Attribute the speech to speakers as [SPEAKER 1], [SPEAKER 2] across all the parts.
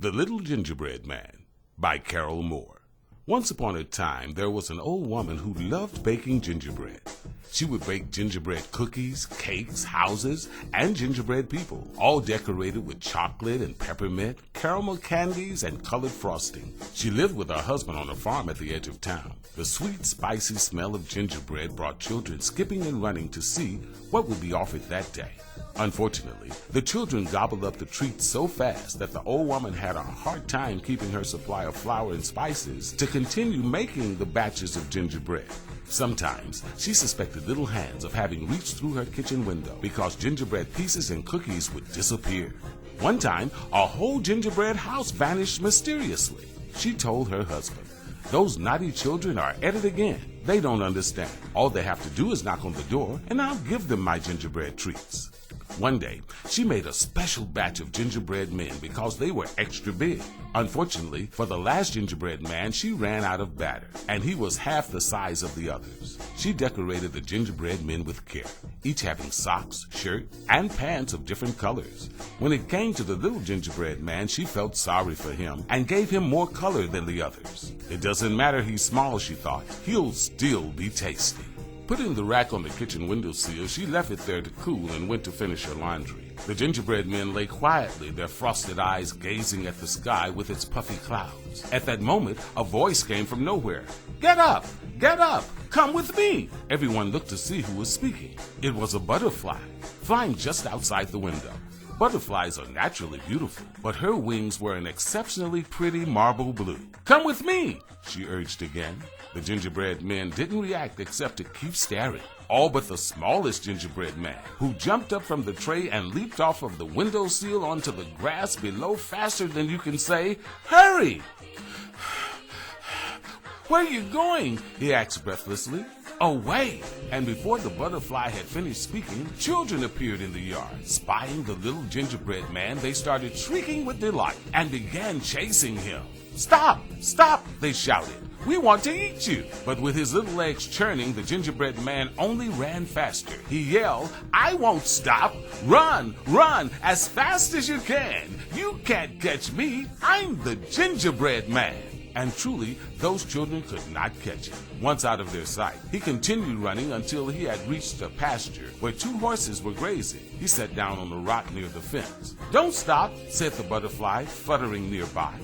[SPEAKER 1] The Little Gingerbread Man by Carol Moore. Once upon a time, there was an old woman who loved baking gingerbread. She would bake gingerbread cookies, cakes, houses, and gingerbread people, all decorated with chocolate and peppermint, caramel candies, and colored frosting. She lived with her husband on a farm at the edge of town. The sweet, spicy smell of gingerbread brought children skipping and running to see what would be offered that day. Unfortunately, the children gobbled up the treats so fast that the old woman had a hard time keeping her supply of flour and spices to continue making the batches of gingerbread. Sometimes she suspected little hands of having reached through her kitchen window because gingerbread pieces and cookies would disappear. One time, a whole gingerbread house vanished mysteriously. She told her husband, "Those naughty children are at it again. They don't understand. All they have to do is knock on the door, and I'll give them my gingerbread treats." One day, she made a special batch of gingerbread men because they were extra big. Unfortunately, for the last gingerbread man, she ran out of batter, and he was half the size of the others. She decorated the gingerbread men with care, each having socks, shirt, and pants of different colors. When it came to the little gingerbread man, she felt sorry for him and gave him more color than the others. It doesn't matter he's small, she thought. He'll still be tasty. Putting the rack on the kitchen windowsill, she left it there to cool and went to finish her laundry. The gingerbread men lay quietly, their frosted eyes gazing at the sky with its puffy clouds. At that moment, a voice came from nowhere. "Get up! Get up! Come with me!" Everyone looked to see who was speaking. It was a butterfly, flying just outside the window. Butterflies are naturally beautiful, but her wings were an exceptionally pretty marble blue. "Come with me," she urged again. The gingerbread men didn't react except to keep staring, all but the smallest gingerbread man, who jumped up from the tray and leaped off of the windowsill onto the grass below faster than you can say, "Hurry!" "Where are you going?" he asked breathlessly. "Away!" And before the butterfly had finished speaking, children appeared in the yard. Spying the little gingerbread man, they started shrieking with delight and began chasing him. "Stop! Stop!" they shouted. "We want to eat you!" But with his little legs churning, the gingerbread man only ran faster. He yelled, "I won't stop! Run! Run! As fast as you can! You can't catch me! I'm the gingerbread man!" And truly, those children could not catch him. Once out of their sight, he continued running until he had reached a pasture where two horses were grazing. He sat down on a rock near the fence. "Don't stop," said the butterfly, fluttering nearby.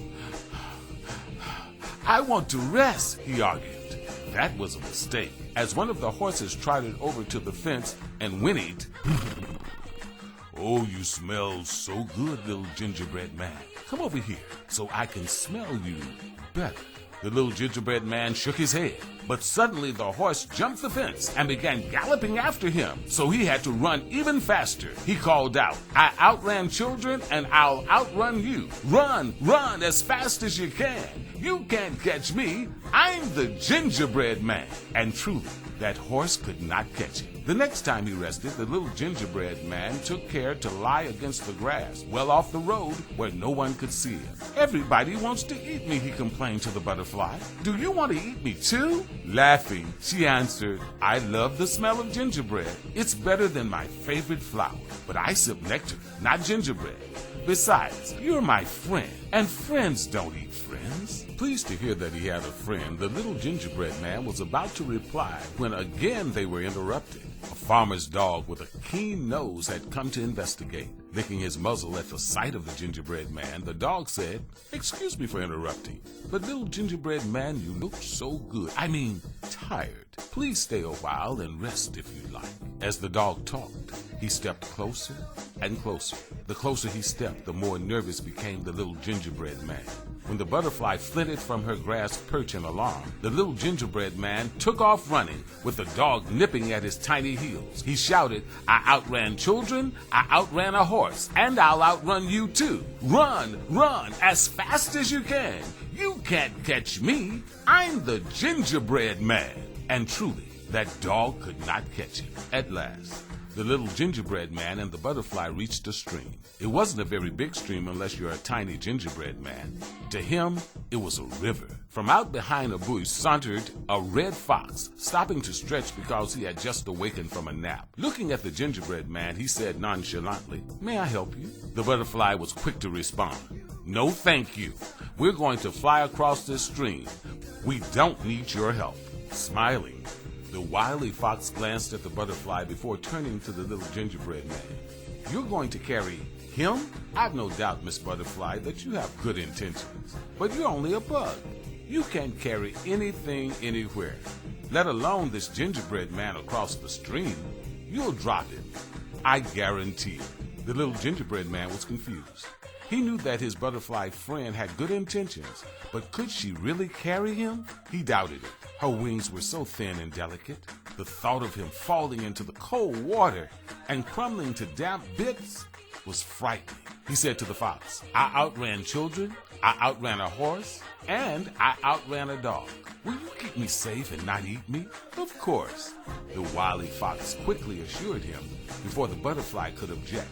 [SPEAKER 1] "I want to rest," he argued. That was a mistake, as one of the horses trotted over to the fence and whinnied. "Oh, you smell so good, little gingerbread man. Come over here so I can smell you better." The little gingerbread man shook his head, but suddenly the horse jumped the fence and began galloping after him, so he had to run even faster. He called out, "I outran children and I'll outrun you. Run, run as fast as you can. You can't catch me. I'm the gingerbread man." And truly, that horse could not catch him. The next time he rested, the little gingerbread man took care to lie against the grass, well off the road where no one could see him. "Everybody wants to eat me," he complained to the butterfly. "Do you want to eat me too?" Laughing, she answered, "I love the smell of gingerbread. It's better than my favorite flower, but I sip nectar, not gingerbread. Besides, you're my friend, and friends don't eat friends." Pleased to hear that he had a friend, the little gingerbread man was about to reply when again they were interrupted. A farmer's dog with a keen nose had come to investigate. Licking his muzzle at the sight of the gingerbread man, the dog said, "Excuse me for interrupting, but little gingerbread man, you look so good. Tired. Please stay a while and rest if you like." As the dog talked, he stepped closer and closer. The closer he stepped, the more nervous became the little gingerbread man. When the butterfly flitted from her grass perch in alarm, the little gingerbread man took off running, with the dog nipping at his tiny heels. He shouted, "I outran children, I outran a horse, and I'll outrun you too. Run, run, as fast as you can. You can't catch me. I'm the gingerbread man." And truly, that dog could not catch him. At last, the little gingerbread man and the butterfly reached a stream. It wasn't a very big stream unless you're a tiny gingerbread man. To him, it was a river. From out behind a bush sauntered a red fox, stopping to stretch because he had just awakened from a nap. Looking at the gingerbread man, he said nonchalantly, "May I help you?" The butterfly was quick to respond. No thank you. We're going to fly across this stream. We don't need your help. Smiling, the wily fox glanced at the butterfly before turning to the little gingerbread man. You're going to carry him? I've no doubt, Miss Butterfly, that you have good intentions, but you're only a bug. You can't carry anything anywhere, let alone this gingerbread man across the stream. You'll drop him, I guarantee it. The little gingerbread man was confused. He knew that his butterfly friend had good intentions, but could she really carry him? He doubted it. Her wings were so thin and delicate. The thought of him falling into the cold water and crumbling to damp bits was frightening. He said to the fox, I outran children, I outran a horse, and I outran a dog. Will you keep me safe and not eat me? Of course. The wily fox quickly assured him before the butterfly could object.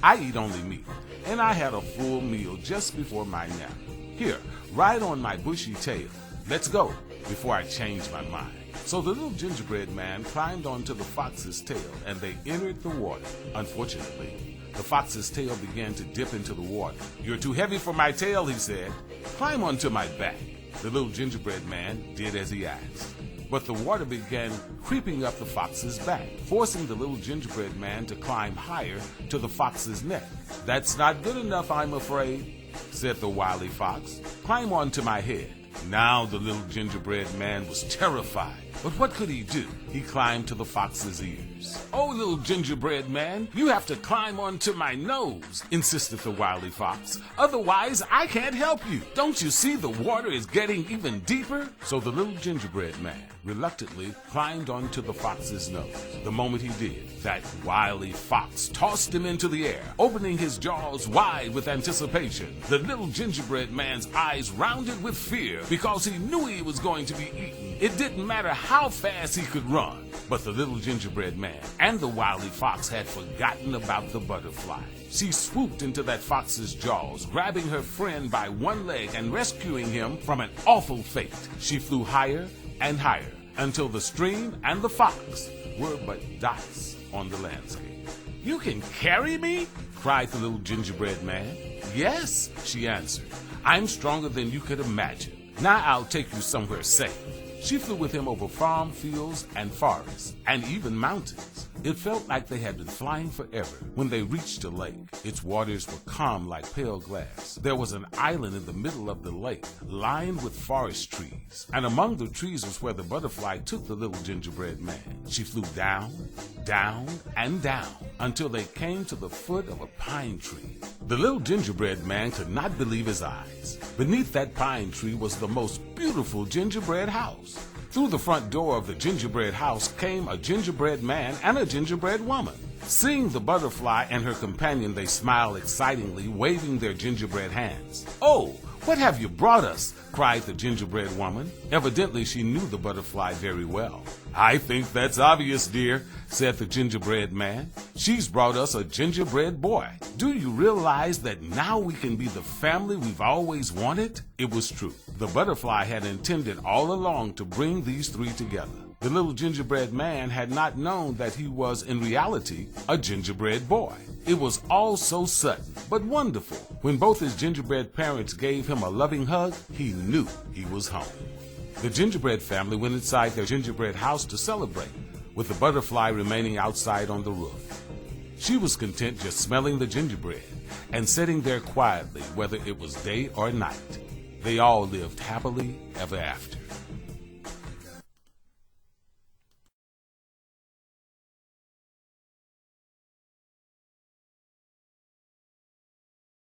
[SPEAKER 1] I eat only meat, and I had a full meal just before my nap. Here, ride on my bushy tail. Let's go, before I change my mind. So the little gingerbread man climbed onto the fox's tail, and they entered the water. Unfortunately, the fox's tail began to dip into the water. You're too heavy for my tail, he said. Climb onto my back. The little gingerbread man did as he asked. But the water began creeping up the fox's back, forcing the little gingerbread man to climb higher to the fox's neck. That's not good enough, I'm afraid, said the wily fox. Climb onto my head. Now the little gingerbread man was terrified. But what could he do? He climbed to the fox's ears. Oh, little gingerbread man, you have to climb onto my nose, insisted the wily fox. Otherwise, I can't help you. Don't you see the water is getting even deeper? So the little gingerbread man reluctantly climbed onto the fox's nose. The moment he did, that wily fox tossed him into the air, opening his jaws wide with anticipation. The little gingerbread man's eyes rounded with fear because he knew he was going to be eaten. It didn't matter how fast he could run. But the little gingerbread man and the wily fox had forgotten about the butterfly. She swooped into that fox's jaws, grabbing her friend by one leg and rescuing him from an awful fate. She flew higher and higher until the stream and the fox were but dots on the landscape. You can carry me? Cried the little gingerbread man. Yes, she answered. I'm stronger than you could imagine. Now I'll take you somewhere safe. She flew with him over farm fields and forests and even mountains. It felt like they had been flying forever when they reached a lake. Its waters were calm like pale glass. There was an island in the middle of the lake lined with forest trees, and among the trees was where the butterfly took the little gingerbread man. She flew down, down, and down until they came to the foot of a pine tree. The little gingerbread man could not believe his eyes. Beneath that pine tree was the most beautiful gingerbread house. Through the front door of the gingerbread house came a gingerbread man and a gingerbread woman. Seeing the butterfly and her companion, they smiled excitingly, waving their gingerbread hands. Oh, what have you brought us? Cried the gingerbread woman. Evidently, she knew the butterfly very well. I think that's obvious, dear, said the gingerbread man. She's brought us a gingerbread boy. Do you realize that now we can be the family we've always wanted? It was true. The butterfly had intended all along to bring these three together. The little gingerbread man had not known that he was, in reality, a gingerbread boy. It was all so sudden, but wonderful. When both his gingerbread parents gave him a loving hug, he knew he was home. The gingerbread family went inside their gingerbread house to celebrate, with the butterfly remaining outside on the roof. She was content just smelling the gingerbread and sitting there quietly, whether it was day or night. They all lived happily ever after.